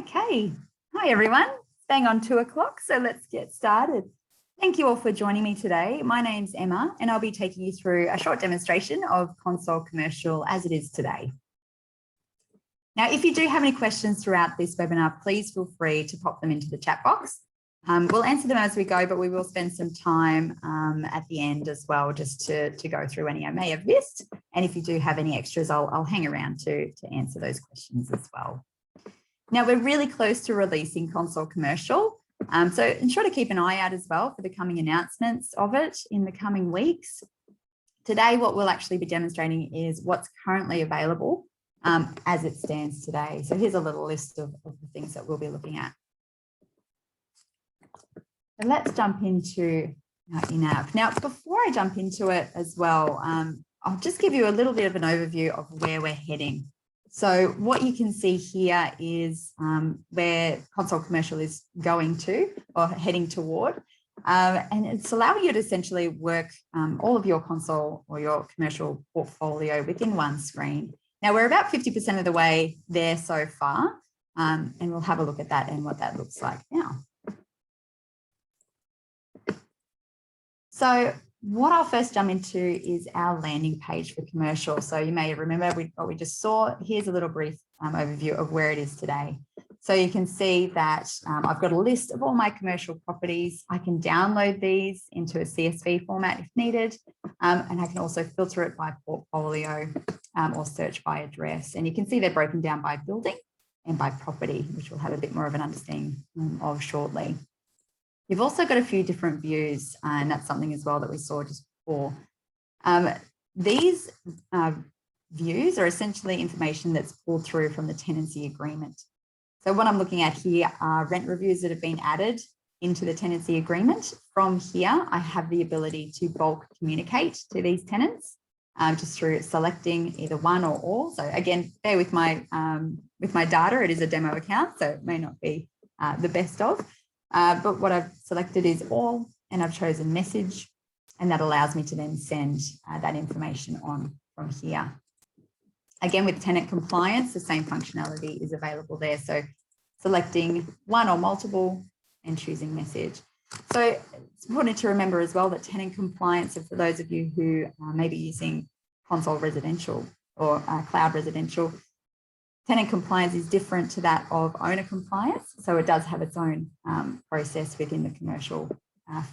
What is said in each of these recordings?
Okay. Hi, everyone. It's bang on 2 o'clock, so let's get started. Thank you all for joining me today. My name's Emma, and I'll be taking you through a short demonstration of Console Commercial as it is today. Now, if you do have any questions throughout this webinar, please feel free to pop them into the chat box. We'll answer them as we go, but we will spend some time at the end as well, just to go through any I may have missed. And if you do have any extras, I'll hang around to answer those questions as well. Now, we're really close to releasing Console Commercial, so ensure to keep an eye out as well for the coming announcements of it in the coming weeks. Today, what we'll actually be demonstrating is what's currently available as it stands today. So here's a little list of the things that we'll be looking at. So let's jump into in-app. Now, before I jump into it as well, I'll just give you a little bit of an overview of where we're heading. So what you can see here is where Console Commercial is going to or heading toward. And it's allowing you to essentially work all of your console or your commercial portfolio within one screen. Now, we're about 50% of the way there so far, and we'll have a look at that and what that looks like now. So what I'll first jump into is our landing page for commercial. So you may remember what we just saw. Here's a little brief overview of where it is today. So you can see that I've got a list of all my commercial properties. I can download these into a CSV format if needed, and I can also filter it by portfolio or search by address. And you can see they're broken down by building and by property, which we'll have a bit more of an understanding of shortly. You've also got a few different views, and that's something as well that we saw just before. These views are essentially information that's pulled through from the tenancy agreement. So what I'm looking at here are rent reviews that have been added into the tenancy agreement. From here, I have the ability to bulk communicate to these tenants just through selecting either one or all. So again, bear with my data. It is a demo account, so it may not be the best of. But what I've selected is all, and I've chosen message, and that allows me to then send that information on from here. Again, with Tenant Compliance, the same functionality is available there. So selecting one or multiple and choosing message. So it's important to remember as well that Tenant Compliance, for those of you who may be using Console Residential or Cloud Residential, Tenant Compliance is different to that of Owner Compliance. So it does have its own process within the commercial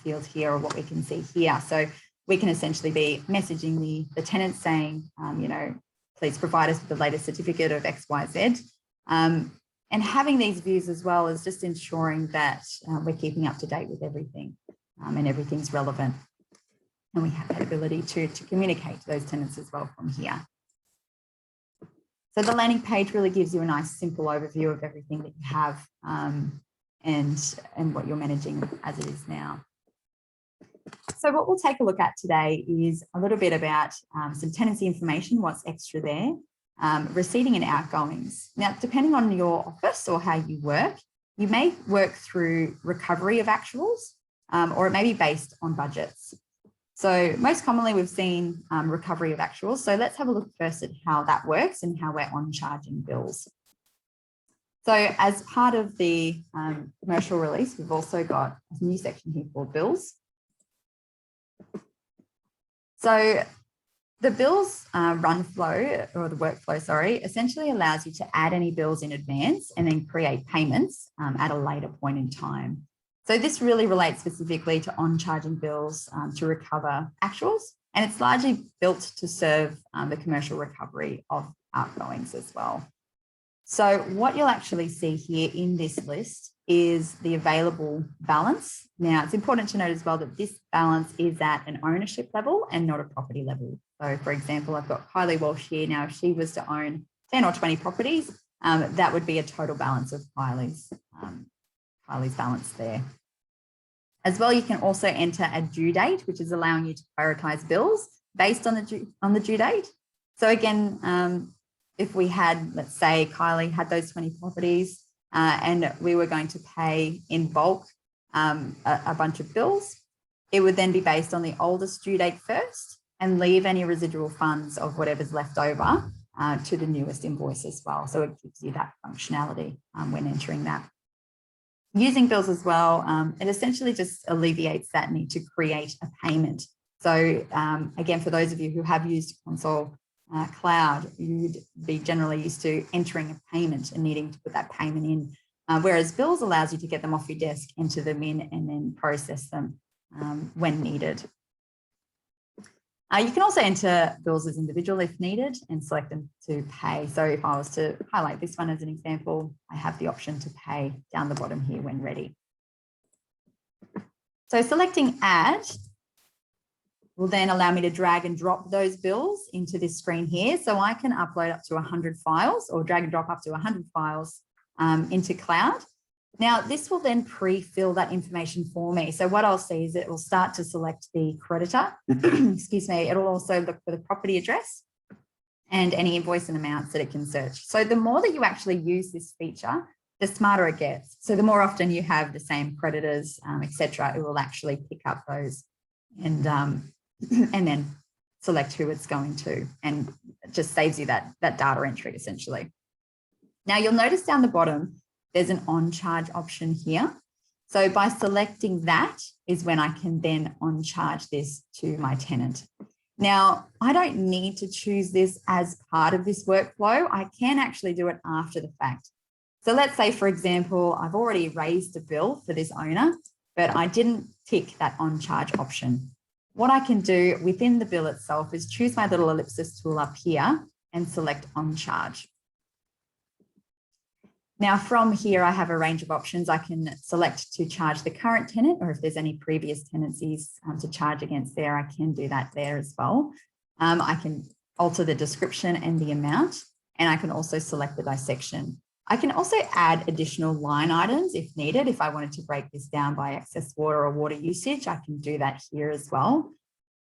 field here, or what we can see here. So we can essentially be messaging the tenant saying, please provide us with the latest certificate of XYZ. And having these views as well is just ensuring that we're keeping up to date with everything and everything's relevant. And we have that ability to communicate to those tenants as well from here. So the landing page really gives you a nice simple overview of everything that you have and what you're managing as it is now. So what we'll take a look at today is a little bit about some tenancy information, what's extra there, receiving and outgoings. Now, depending on your office or how you work, you may work through recovery of actuals, or it may be based on budgets. So most commonly we've seen recovery of actuals. So let's have a look first at how that works and how we're on charging bills. So as part of the commercial release, we've also got a new section here called bills. So the bills run flow, or the workflow, sorry, essentially allows you to add any bills in advance and then create payments at a later point in time. So this really relates specifically to on-charging bills to recover actuals, and it's largely built to serve the commercial recovery of outgoings as well. So what you'll actually see here in this list is the available balance. Now, it's important to note as well that this balance is at an ownership level and not a property level. So for example, I've got Kylie Walsh here. Now, if she was to own 10 or 20 properties, that would be a total balance of Kylie's balance there. As well, you can also enter a due date, which is allowing you to prioritize bills based on the due date. So again, if we had, let's say Kylie had those 20 properties and we were going to pay in bulk a bunch of bills, it would then be based on the oldest due date first and leave any residual funds of whatever's left over to the newest invoice as well. So it gives you that functionality when entering that. Using bills as well, it essentially just alleviates that need to create a payment. So again, for those of you who have used Console Cloud, you'd be generally used to entering a payment and needing to put that payment in, whereas bills allows you to get them off your desk, enter them in, and then process them when needed. You can also enter bills as individual if needed and select them to pay. So if I was to highlight this one as an example, I have the option to pay down the bottom here when ready. So selecting add will then allow me to drag and drop those bills into this screen here. So I can upload up to 100 files or drag and drop up to 100 files into cloud. Now, this will then pre-fill that information for me. So what I'll see is it will start to select the creditor. Excuse me. It'll also look for the property address and any invoice and amounts that it can search. So the more that you actually use this feature, the smarter it gets. So the more often you have the same creditors, etc., it will actually pick up those and then select who it's going to, and it just saves you that data entry essentially. Now you'll notice down the bottom, there's an on-charge option here. So by selecting that is when I can then on-charge this to my tenant. Now, I don't need to choose this as part of this workflow. I can actually do it after the fact. So let's say, for example, I've already raised a bill for this owner, but I didn't tick that on-charge option. What I can do within the bill itself is choose my little ellipsis tool up here and select on-charge. Now from here, I have a range of options. I can select to charge the current tenant, or if there's any previous tenancies to charge against there, I can do that there as well. I can alter the description and the amount, and I can also select the dissection. I can also add additional line items if needed. If I wanted to break this down by excess water or water usage, I can do that here as well.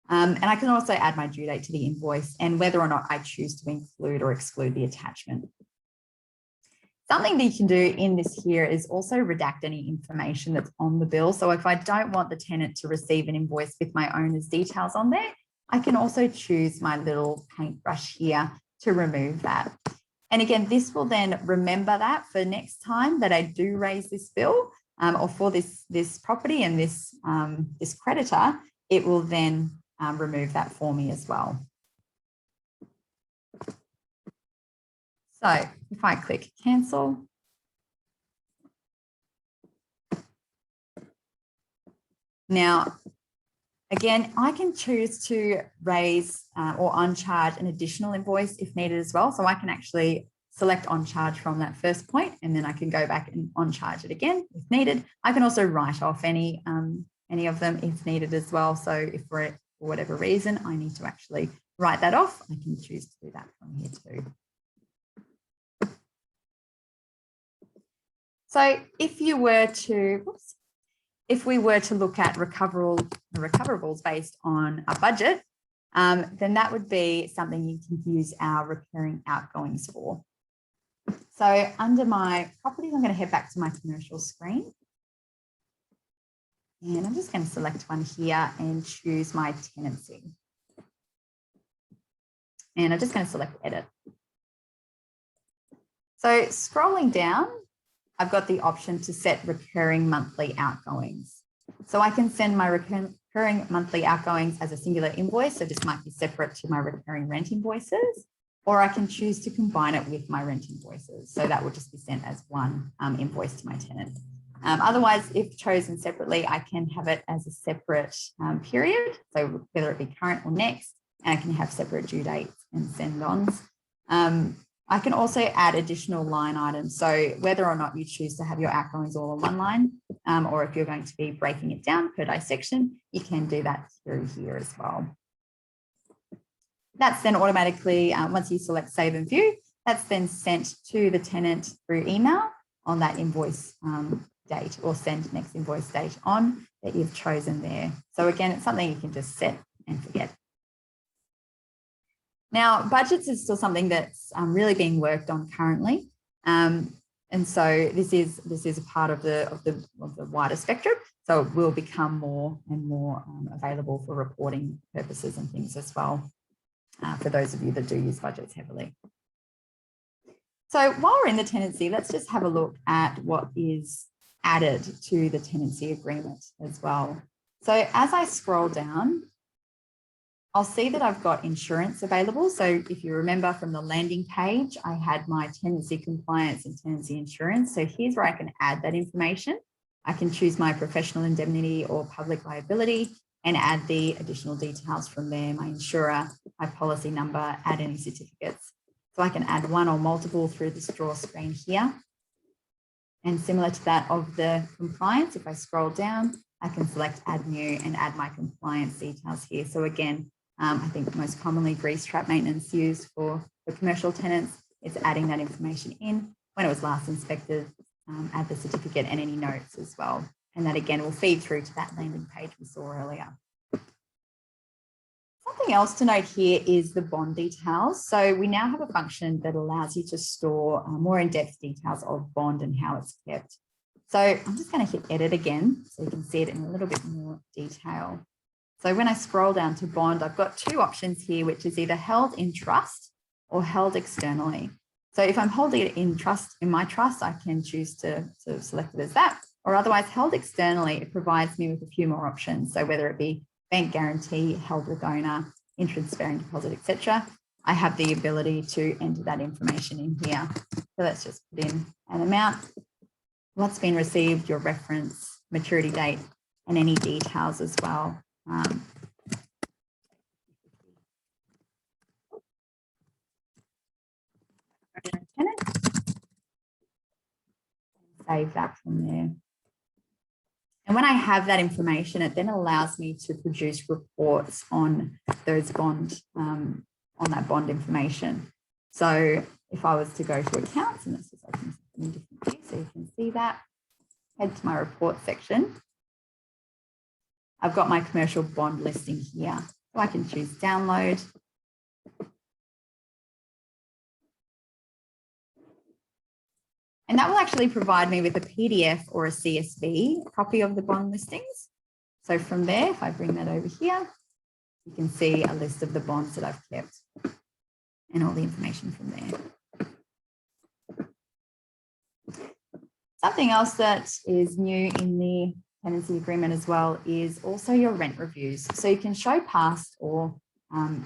And I can also add my due date to the invoice and whether or not I choose to include or exclude the attachment. Something that you can do in this here is also redact any information that's on the bill. So if I don't want the tenant to receive an invoice with my owner's details on there, I can also choose my little paintbrush here to remove that. And again, this will then remember that for next time that I do raise this bill or for this property and this creditor, it will then remove that for me as well. So if I click cancel, now, again, I can choose to raise or uncharge an additional invoice if needed as well. So I can actually select on charge from that first point, and then I can go back and on charge it again if needed. I can also write off any of them if needed as well. So if for whatever reason I need to actually write that off, I can choose to do that from here too. So if we were to look at recoverables based on a budget, then that would be something you can use our recurring outgoings for. So under my properties, I'm going to head back to my commercial screen. And I'm just going to select one here and choose my tenancy. And I'm just going to select edit. So scrolling down, I've got the option to set recurring monthly outgoings. So I can send my recurring monthly outgoings as a singular invoice. So this might be separate to my recurring rent invoices, or I can choose to combine it with my rent invoices. So that will just be sent as one invoice to my tenant. Otherwise, if chosen separately, I can have it as a separate period. So whether it be current or next, and I can have separate due dates and send-ons. I can also add additional line items. So whether or not you choose to have your outgoings all in one line, or if you're going to be breaking it down per dissection, you can do that through here as well. That's then automatically, once you select save and view, that's then sent to the tenant through email on that invoice date, or send next invoice date on that you've chosen there. So again, it's something you can just set and forget. Now, budgets is still something that's really being worked on currently, and so this is a part of the wider spectrum. So it will become more and more available for reporting purposes and things as well, for those of you that do use budgets heavily. So while we're in the tenancy, let's just have a look at what is added to the tenancy agreement as well. So as I scroll down, I'll see that I've got insurance available. So if you remember from the landing page, I had my tenancy compliance and tenancy insurance. So here's where I can add that information. I can choose my professional indemnity or public liability and add the additional details from there, my insurer, my policy number, add any certificates. So I can add one or multiple through this draw screen here. And similar to that of the compliance, if I scroll down, I can select add new and add my compliance details here. So again, I think most commonly grease trap maintenance used for commercial tenants is adding that information in when it was last inspected, add the certificate and any notes as well. And that again will feed through to that landing page we saw earlier. Something else to note here is the bond details. So we now have a function that allows you to store more in-depth details of bond and how it's kept. So I'm just going to hit edit again so you can see it in a little bit more detail. So when I scroll down to bond, I've got two options here, which is either held in trust or held externally. So if I'm holding it in trust, in my trust, I can choose to select it as that, or otherwise held externally, it provides me with a few more options. So whether it be bank guarantee, held with owner, interest-bearing deposit, etc., I have the ability to enter that information in here. So let's just put in an amount, what's been received, your reference, maturity date, and any details as well. Save that from there. And when I have that information, it then allows me to produce reports on those on that bond information. So if I was to go to accounts, and let's just open something in different view so you can see that, head to my report section. I've got my commercial bond listing here. So I can choose download. And that will actually provide me with a PDF or a CSV copy of the bond listings. So from there, if I bring that over here, you can see a list of the bonds that I've kept and all the information from there. Something else that is new in the tenancy agreement as well is also your rent reviews. So you can show past or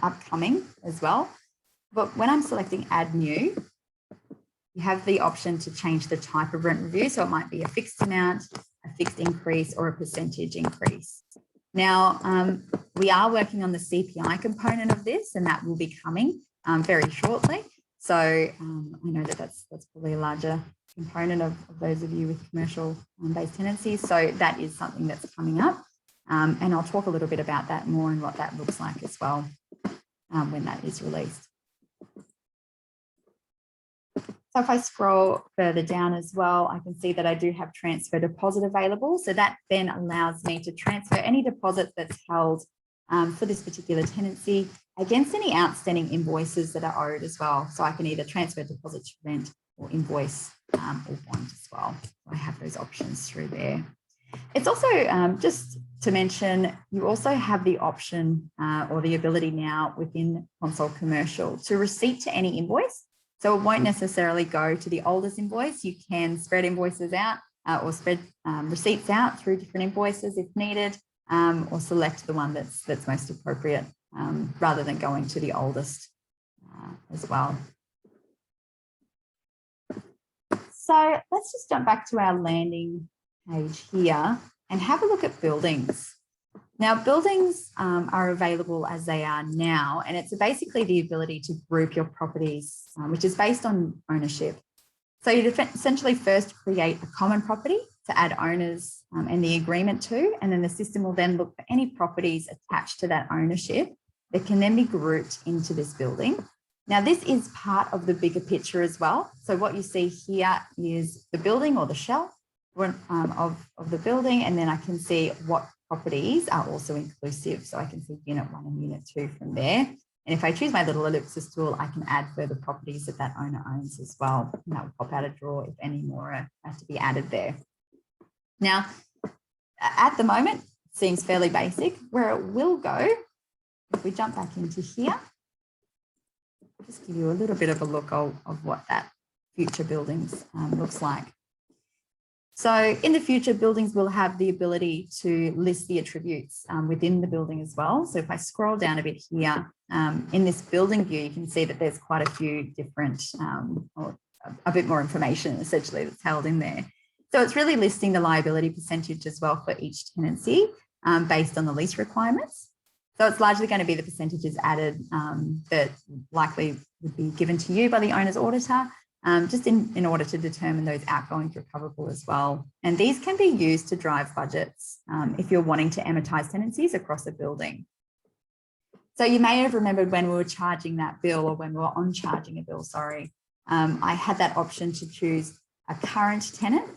upcoming as well. But when I'm selecting add new, you have the option to change the type of rent review. So it might be a fixed amount, a fixed increase, or a percentage increase. Now, we are working on the CPI component of this, and that will be coming very shortly. So I know that that's probably a larger component of those of you with commercial-based tenancies. So that is something that's coming up. And I'll talk a little bit about that more and what that looks like as well when that is released. So if I scroll further down as well, I can see that I do have transfer deposit available. So that then allows me to transfer any deposit that's held for this particular tenancy against any outstanding invoices that are owed as well. So I can either transfer deposit to rent or invoice or bond as well. I have those options through there. It's also just to mention, you also have the option or the ability now within Console Commercial to receipt to any invoice. So it won't necessarily go to the oldest invoice. You can spread invoices out or spread receipts out through different invoices if needed, or select the one that's most appropriate rather than going to the oldest as well. So let's just jump back to our landing page here and have a look at buildings. Now, buildings are available as they are now, and it's basically the ability to group your properties, which is based on ownership. So you essentially first create a common property to add owners and the agreement to, and then the system will then look for any properties attached to that ownership that can then be grouped into this building. Now, this is part of the bigger picture as well. So what you see here is the building or the shell of the building, and then I can see what properties are also inclusive. So I can see unit 1 and unit 2 from there. And if I choose my little ellipsis tool, I can add further properties that that owner owns as well. And that will pop out a drawer if any more have to be added there. Now, at the moment, it seems fairly basic. Where it will go, if we jump back into here, just give you a little bit of a look of what that future buildings looks like. So in the future, buildings will have the ability to list the attributes within the building as well. So if I scroll down a bit here, in this building view, you can see that there's quite a few different, or a bit more information essentially that's held in there. So it's really listing the liability percentage as well for each tenancy based on the lease requirements. So it's largely going to be the percentages added that likely would be given to you by the owner's auditor, just in order to determine those outgoings recoverable as well. And these can be used to drive budgets if you're wanting to amortize tenancies across a building. So you may have remembered when we were charging that bill, or when we were on charging a bill, sorry, I had that option to choose a current tenant.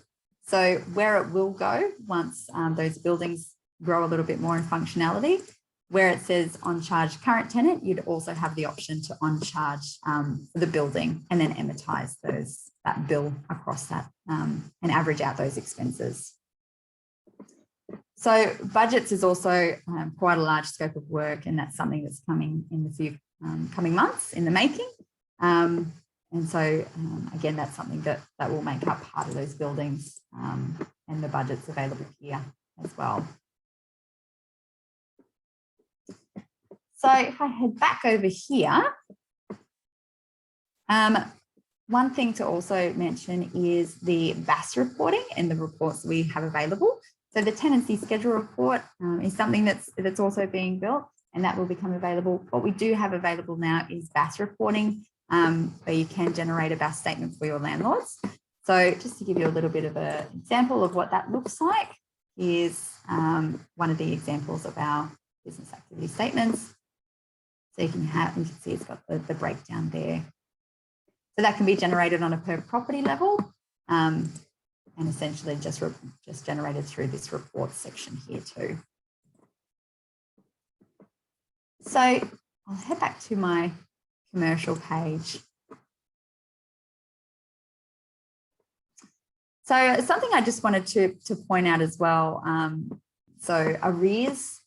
So where it will go once those buildings grow a little bit more in functionality, where it says on charge current tenant, you'd also have the option to on charge for the building and then amortize that bill across that and average out those expenses. So budgets is also quite a large scope of work, and that's something that's coming in the few coming months in the making. And so again, that's something that will make up part of those buildings, and the budget's available here as well. So if I head back over here, one thing to also mention is the Bas reporting and the reports we have available. So the tenancy schedule report is something that's also being built, and that will become available. What we do have available now is Bas reporting, where you can generate a Bas statement for your landlords. So just to give you a little bit of an example of what that looks like, is one of the examples of our business activity statements. So you can see it's got the breakdown there. So that can be generated on a per property level, and essentially just generated through this report section here too. So I'll head back to my commercial page. So something I just wanted to point out as well. So arrears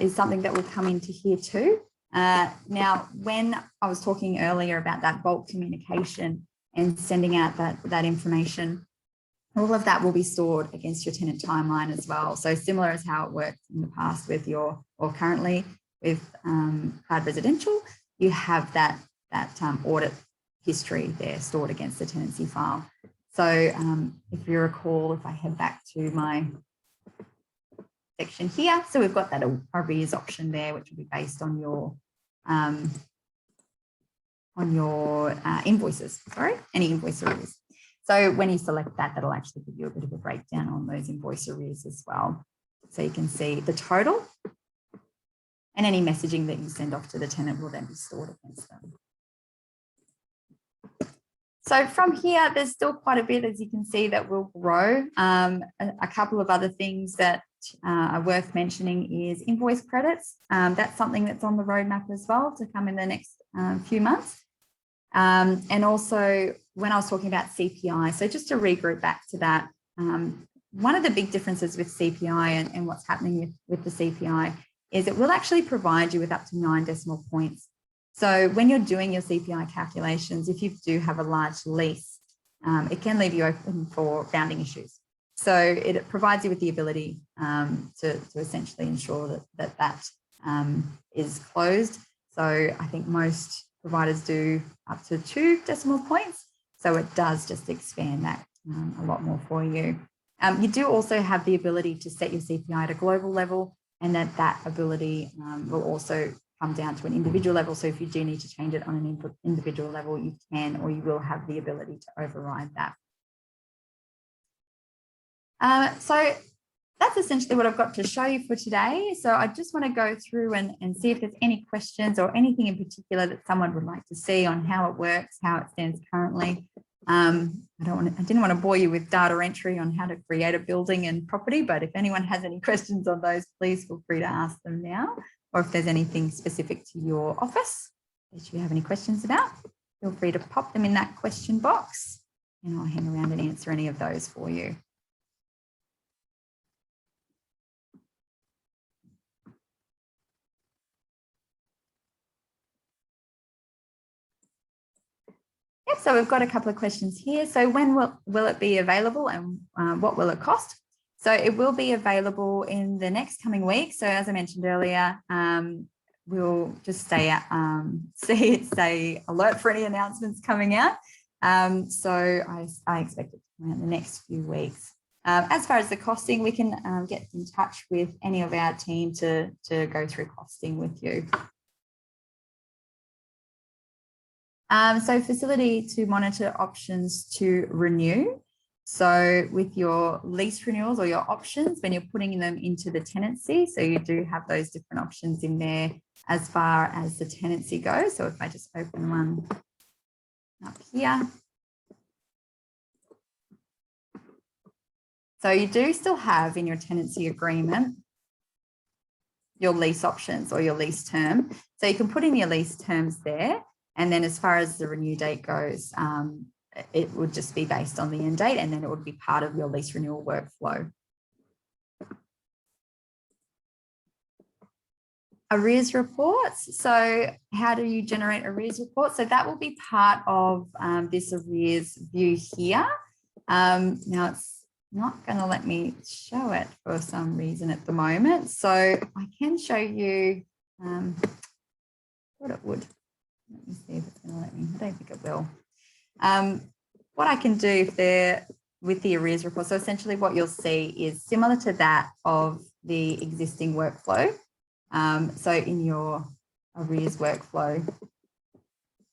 is something that will come into here too. Now, when I was talking earlier about that bulk communication and sending out that information, all of that will be stored against your tenant timeline as well. So similar as how it worked in the past with or currently with Cloud Residential, you have that audit history there stored against the tenancy file. So if you recall, if I head back to my section here, so we've got that arrears option there, which will be based on your invoices, any invoice arrears. So when you select that, that'll actually give you a bit of a breakdown on those invoice arrears as well. So you can see the total, and any messaging that you send off to the tenant will then be stored against them. So from here, there's still quite a bit, as you can see, that will grow. A couple of other things that are worth mentioning is invoice credits. That's something that's on the roadmap as well to come in the next few months. And also when I was talking about CPI, so just to regroup back to that, one of the big differences with CPI and what's happening with the CPI is it will actually provide you with up to 9 decimal points. So when you're doing your CPI calculations, if you do have a large lease, it can leave you open for rounding issues. So it provides you with the ability to essentially ensure that is closed. So I think most providers do up to 2 decimal points. So it does just expand that a lot more for you. You do also have the ability to set your CPI at a global level, and that ability will also come down to an individual level. So if you do need to change it on an individual level, you can, or you will have the ability to override that. So that's essentially what I've got to show you for today. So I just want to go through and see if there's any questions or anything in particular that someone would like to see on how it works, how it stands currently. I didn't want to bore you with data entry on how to create a building and property, but if anyone has any questions on those, please feel free to ask them now. Or if there's anything specific to your office that you have any questions about, feel free to pop them in that question box, and I'll hang around and answer any of those for you. Yep, so we've got a couple of questions here. So when will it be available and what will it cost? So it will be available in the next coming week. So as I mentioned earlier, we'll just stay alert for any announcements coming out. So I expect it to come out in the next few weeks. As far as the costing, we can get in touch with any of our team to go through costing with you. So facility to monitor options to renew. So with your lease renewals or your options, when you're putting them into the tenancy, so you do have those different options in there as far as the tenancy goes. So if I just open one up here. So you do still have in your tenancy agreement your lease options or your lease term. So you can put in your lease terms there. And then as far as the renew date goes, it would just be based on the end date, and then it would be part of your lease renewal workflow. Arrears reports. So how do you generate arrears reports? So that will be part of this arrears view here. Now it's not going to let me show it for some reason at the moment. So I can show you what it would. Let me see if it's going to let me. I don't think it will. What I can do if they're with the arrears report, so essentially what you'll see is similar to that of the existing workflow. So in your arrears workflow,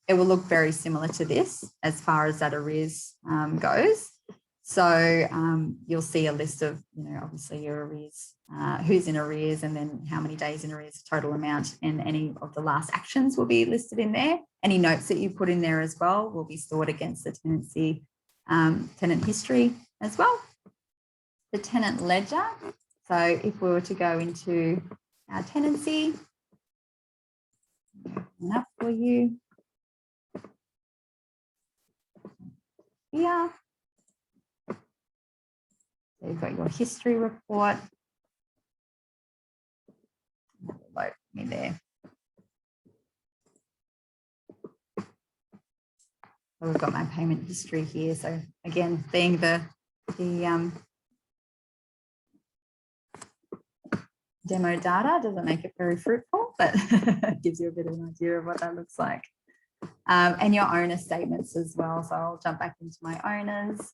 it will look very similar to this as far as that arrears goes. So you'll see a list of, obviously your arrears, who's in arrears, and then how many days in arrears, total amount, and any of the last actions will be listed in there. Any notes that you put in there as well will be stored against the tenancy, tenant history as well. The tenant ledger. So if we were to go into our tenancy, open up for you here. So you've got your history report. Load me there. So we've got my payment history here. So again, being the demo data doesn't make it very fruitful, but it gives you a bit of an idea of what that looks like. And your owner statements as well. So I'll jump back into my owners.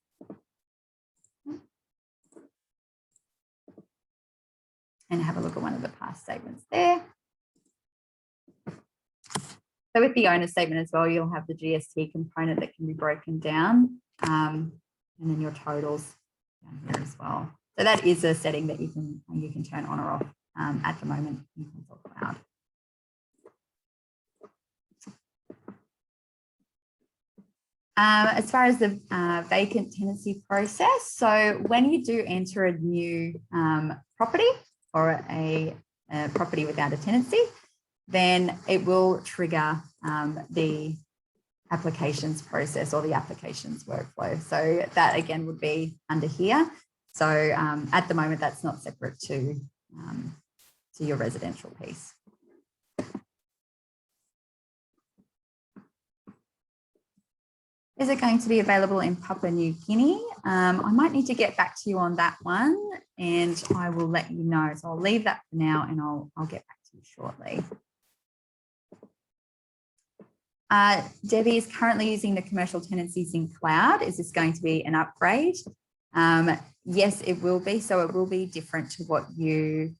And have a look at one of the past statements there. So with the owner statement as well, you'll have the GST component that can be broken down, and then your totals down here as well. So that is a setting that you can turn on or off at the moment in Console Cloud. As far as the vacant tenancy process, so when you do enter a new property or a property without a tenancy, then it will trigger the applications process or the applications workflow. So that again would be under here. So at the moment, that's not separate to your residential piece. Is it going to be available in Papua New Guinea? I might need to get back to you on that one, and I will let you know. So I'll leave that for now, and I'll get back to you shortly. Debbie is currently using the commercial tenancies in cloud. Is this going to be an upgrade? Yes, it will be. So it will be different to what you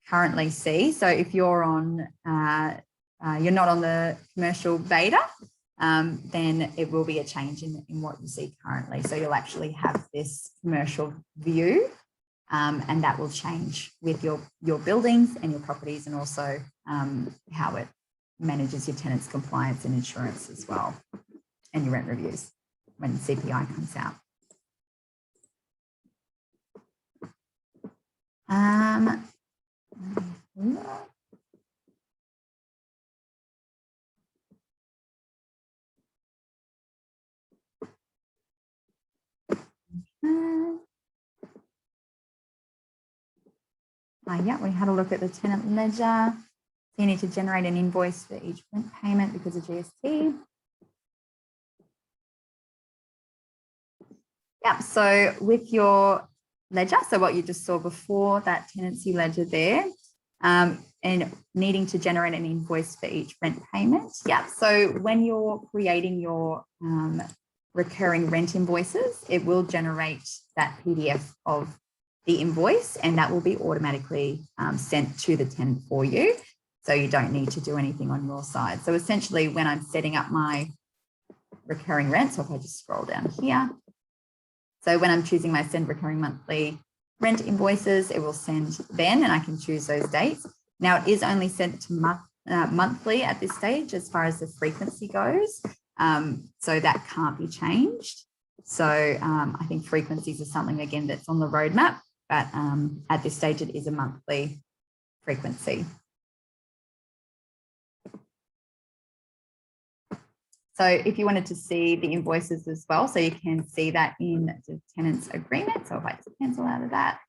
currently see. So if you're on, you're not on the commercial beta, then it will be a change in what you see currently. So you'll actually have this commercial view, and that will change with your buildings and your properties, and also how it manages your tenants compliance and insurance as well, and your rent reviews when CPI comes out. Yeah, we had a look at the tenant ledger. So you need to generate an invoice for each rent payment because of GST. Yeah, so with your ledger, so what you just saw before, that tenancy ledger there, and needing to generate an invoice for each rent payment. Yeah, so when you're creating your recurring rent invoices, it will generate that PDF of the invoice, and that will be automatically sent to the tenant for you. So you don't need to do anything on your side. So essentially, when I'm setting up my recurring rent, so if I just scroll down here, so when I'm choosing my send recurring monthly rent invoices, it will send then, and I can choose those dates. Now it is only sent to monthly at this stage as far as the frequency goes. So that can't be changed. So I think frequencies are something, again, that's on the roadmap, but at this stage it is a monthly frequency. So if you wanted to see the invoices as well, so you can see that in the tenant's agreement. So if I just cancel out of that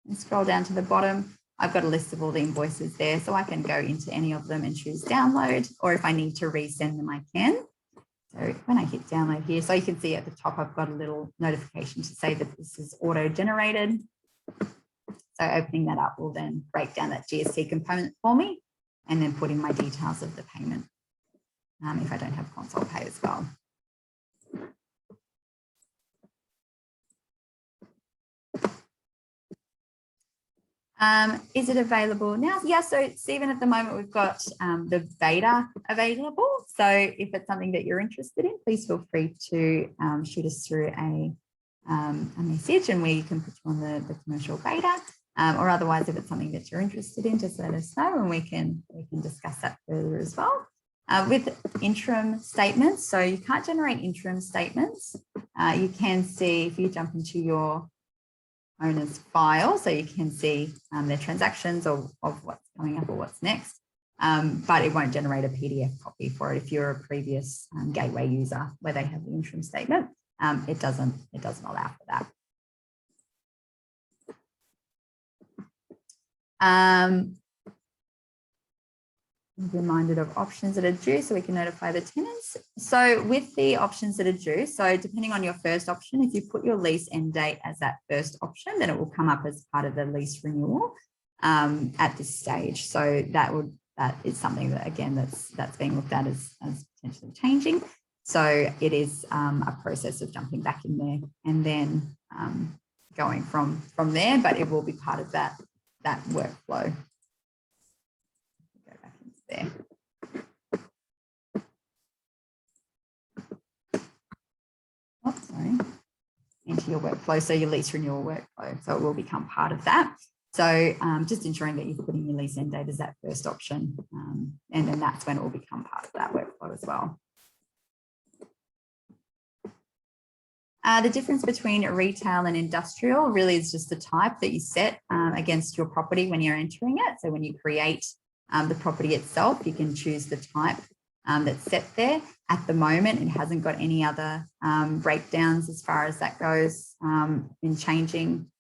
and scroll down to the bottom, I've got a list of all the invoices there, so I can go into any of them and choose download, or if I need to resend them, I can. So when I hit download here, so you can see at the top, I've got a little notification to say that this is auto-generated. So opening that up will then break down that GST component for me and then put in my details of the payment if I don't have console pay as well. Is it available now? Yeah, so Stephen, at the moment we've got the beta available. So if it's something that you're interested in, please feel free to shoot us through a message, and we can put you on the commercial beta. Or otherwise, if it's something that you're interested in, just let us know and we can discuss that further as well. With interim statements, so you can't generate interim statements. You can see if you jump into your owner's file, so you can see their transactions of what's coming up or what's next, but it won't generate a PDF copy for it if you're a previous gateway user where they have the interim statement. It doesn't allow for that. Reminded of options that are due so we can notify the tenants. So with the options that are due, so depending on your first option, if you put your lease end date as that first option, then it will come up as part of the lease renewal at this stage. So that is something that, again, that's being looked at as potentially changing. So it is a process of jumping back in there and then going from there, but it will be part of that workflow. There. Oh, sorry. Into your workflow, so your lease renewal workflow. So it will become part of that. So just ensuring that you're putting your lease end date as that first option, and then that's when it will become part of that workflow as well. The difference between retail and industrial really is just the type that you set against your property when you're entering it. So when you create the property itself, you can choose the type that's set there. At the moment, it hasn't got any other breakdowns as far as that goes in changing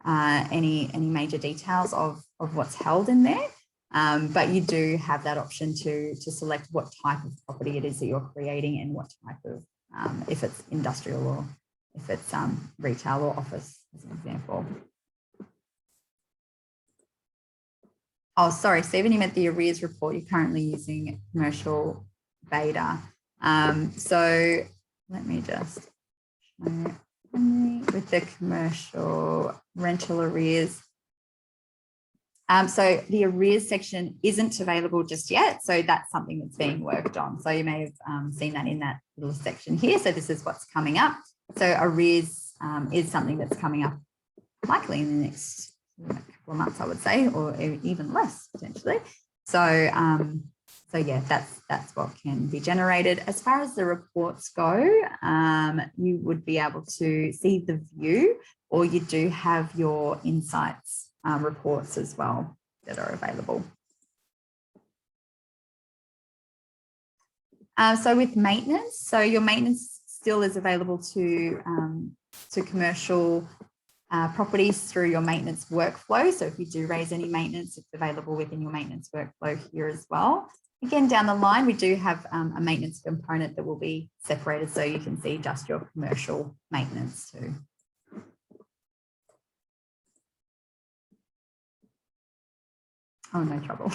any major details of what's held in there. But you do have that option to select what type of property it is that you're creating and what type of, if it's industrial or if it's retail or office, as an example. Oh, sorry, Stephen, you meant the Arrears Report. You're currently using commercial beta. So let me just show you with the commercial rental arrears. So the arrears section isn't available just yet. So that's something that's being worked on. So you may have seen that in that little section here. So this is what's coming up. So arrears is something that's coming up likely in the next couple of months, I would say, or even less potentially. So, so yeah, that's what can be generated. As far as the reports go, you would be able to see the view, or you do have your insights reports as well that are available. So with maintenance, so your maintenance still is available to commercial properties through your maintenance workflow. So if you do raise any maintenance, it's available within your maintenance workflow here as well. Again, down the line, we do have a maintenance component that will be separated so you can see just your commercial maintenance too. Oh, no trouble.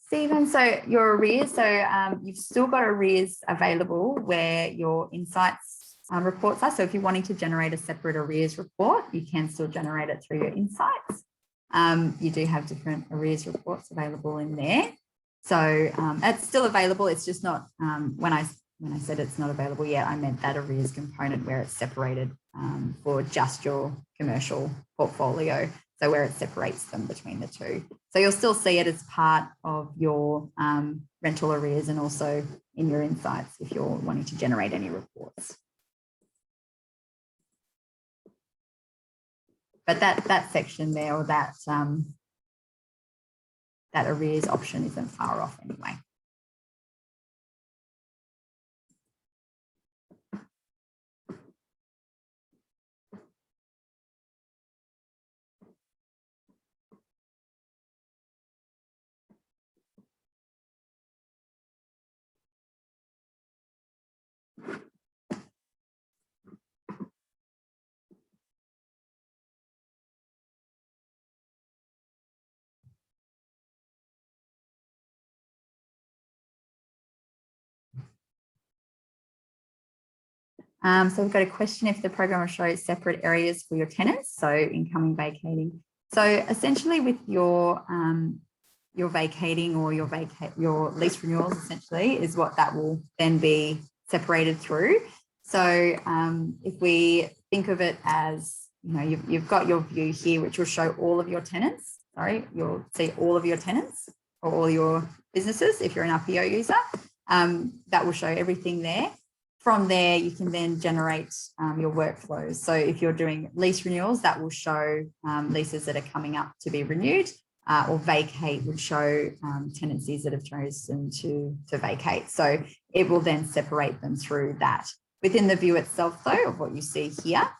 Stephen, so your arrears, so you've still got arrears available where your insights reports are. So if you're wanting to generate a separate arrears report, you can still generate it through your insights. You do have different arrears reports available in there. So it's still available. It's just not, when I said it's not available yet, I meant that arrears component where it's separated for just your commercial portfolio. So where it separates them between the two. So you'll still see it as part of your rental arrears and also in your insights if you're wanting to generate any reports. But that section there, or that arrears option isn't far off anyway. So we've got a question if the program will show separate areas for your tenants, so incoming, vacating. So essentially with your vacating or your lease renewals essentially is what that will then be separated through. So if we think of it as, you know, you've got your view here, which will show all of your tenants. Sorry, you'll see all of your tenants or all your businesses if you're an RPO user. That will show everything there. From there, you can then generate your workflows. So if you're doing lease renewals, that will show leases that are coming up to be renewed, or vacate would show tenancies that have chosen to vacate. So it will then separate them through that. Within the view itself, though, of what you see here,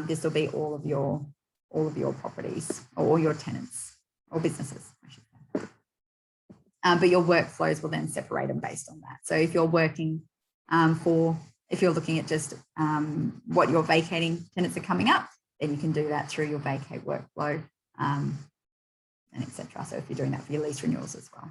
this will be all of your properties or all your tenants or businesses, I should say. But your workflows will then separate them based on that. So if you're working if you're looking at just what your vacating tenants are coming up, then you can do that through your vacate workflow and etc. So if you're doing that for your lease renewals as well.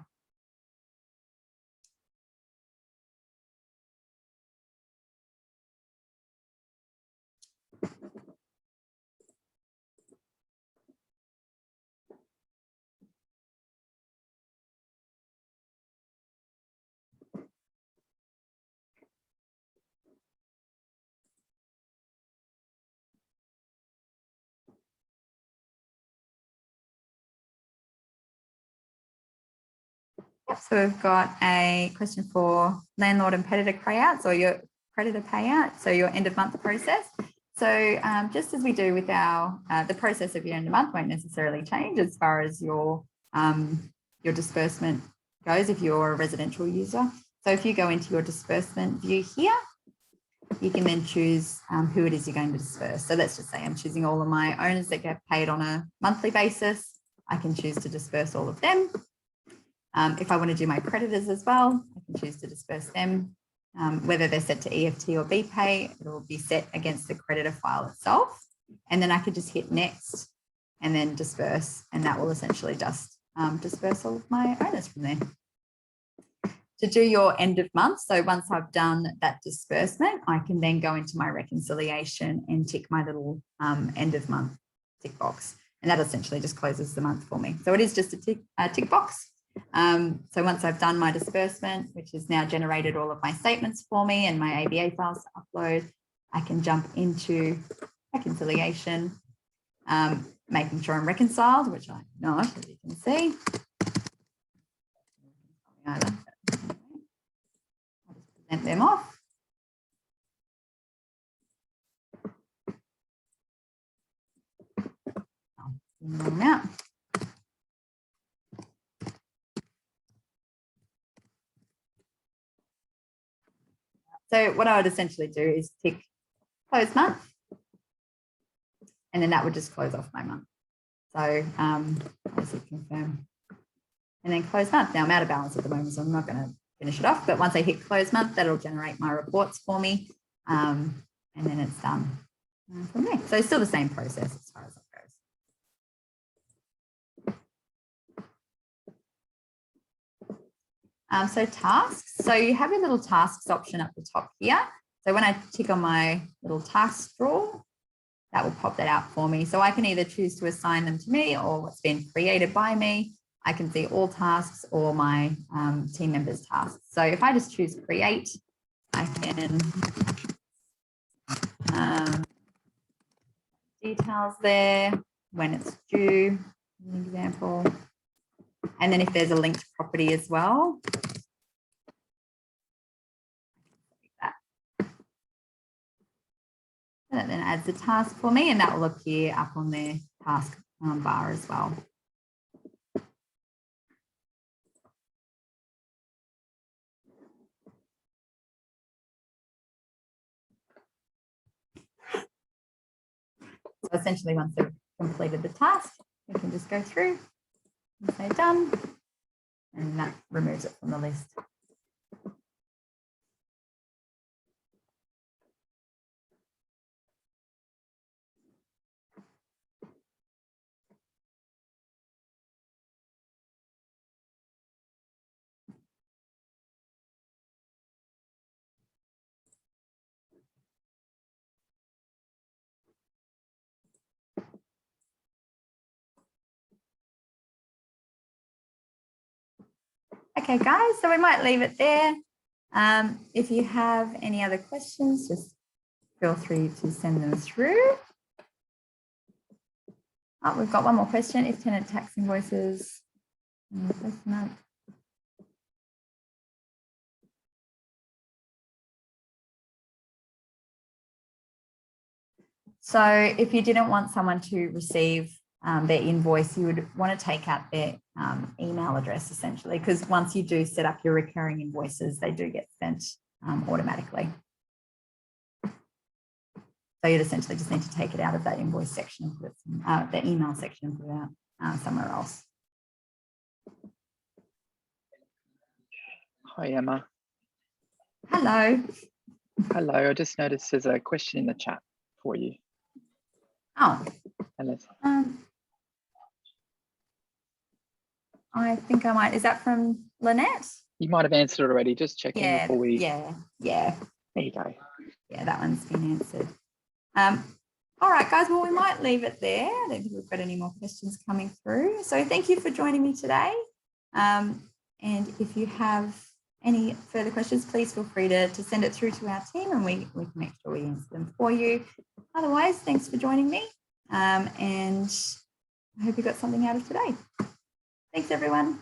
So we've got a question for landlord and creditor payouts, or your creditor payout, so your end of month process. So just as we do with our, the process of your end of month won't necessarily change as far as your disbursement goes if you're a residential user. So if you go into your disbursement view here, you can then choose who it is you're going to disperse. So let's just say I'm choosing all of my owners that get paid on a monthly basis. I can choose to disperse all of them. If I want to do my creditors as well, I can choose to disperse them. Whether they're set to EFT or BPay, it will be set against the creditor file itself. And then I could just hit next and then disperse, and that will essentially just disperse all of my owners from there. To do your end of month, so once I've done that disbursement, I can then go into my reconciliation and tick my little end of month tick box. And that essentially just closes the month for me. So it is just a tick box. So once I've done my disbursement, which has now generated all of my statements for me and my ABA files to upload, I can jump into reconciliation, making sure I'm reconciled, which I'm not, as you can see. I'll just present them off. I'll zoom them out. So what I would essentially do is tick close month, and then that would just close off my month. So let's hit confirm, and then close month. Now I'm out of balance at the moment, so I'm not going to finish it off, but once I hit close month, that'll generate my reports for me, and then it's done from there. So it's still the same process as far as that goes. So tasks. So you have your little tasks option at the top here. So when I tick on my little task drawer, that will pop that out for me. So I can either choose to assign them to me or what's been created by me. I can see all tasks or my team members' tasks. So if I just choose create, I can details there, when it's due, an example. And then if there's a linked property as well. And that then adds the task for me, and that will appear up on their task bar as well. So essentially, once they've completed the task, we can just go through and say done, and that removes it from the list. Okay, guys, so we might leave it there. If you have any other questions, just feel free to send them through. Oh, we've got one more question. If tenant tax invoices this month. So if you didn't want someone to receive their invoice, you would want to take out their email address essentially, because once you do set up your recurring invoices, they do get sent automatically. So you'd essentially just need to take it out of that invoice section and put it, the email section and put it out somewhere else. Hi, Emma. Hello. Hello, I just noticed there's a question in the chat for you. Oh. Unless... I think I might. Is that from Lynette? You might have answered it already. Just checking before we... Yeah. There you go. Yeah, that one's been answered. All right, guys, well, we might leave it there. I don't think we've got any more questions coming through. So thank you for joining me today. And if you have any further questions, please feel free to send it through to our team, and we can make sure we answer them for you. Otherwise, thanks for joining me. And I hope you got something out of today. Thanks, everyone.